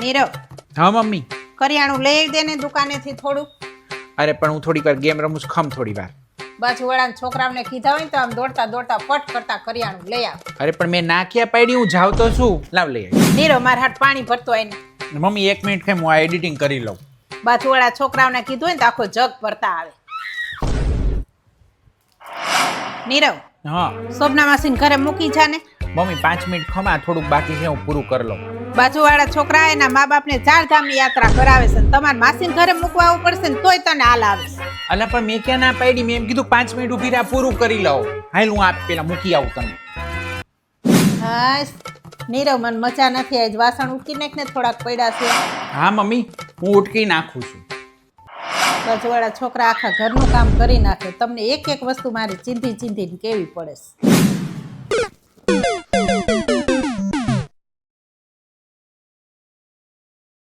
નીરવ, હા મમ્મી. કરિયાણું લઈ દે ને દુકાનેથી થોડું. અરે પણ હું થોડીક વાર ગેમ રમું છું, ખમ થોડી વાર. બાજુવાળાના છોકરાઓને કીધા હોય ને તો આમ દોડતા દોડતા ફટ કરતા કરિયાણું લઈ આવ. અરે પણ મેં નાખ્યા પાડી, હું જાવ તો શું. લાવ લઈ આવી. નીરવ, મારા હાથ પાણી ભરતો હોય ને. મમ્મી 1 મિનિટ કેમ, હું આ એડિટિંગ કરી લઉં. બાજુવાળા છોકરાઓને કીધું હોય ને તો આખો જગ ભરતા આવે. નીરવ, હા શોભના માસીને ઘરે મૂકી જા ને. મમ્મી 5 મિનિટ ખમા, થોડુંક બાકી છે, હું પૂરું કરી લઉં. બાજુવાળા છોકરા એના મા બાપને 4 ધામની યાત્રા કરાવે છે. તમારા માસીને ઘરે મૂકવા આવવું પડશે ને તોય તને હાલ આવે. અલા પણ મેં ક્યાં ના પાડી, મેં એમ કીધું 5 મિનિટ ઊભી રહ્યા, પૂરું કરી લઉં. હાલ હું પેલા મૂકી આવું તમને. હાશ, નીરવ, મને મજા નથી. આજ વાસણ ઉટકી નાખ ને, થોડાક પડ્યા છે. હા મમ્મી, હું ઉટકી નાખું છું. બાજુવાળા છોકરા આખા ઘરનું કામ કરી નાખે. તમને એક એક વસ્તુ મારી ચીંધી ચીંધીને કેવી પડે છે.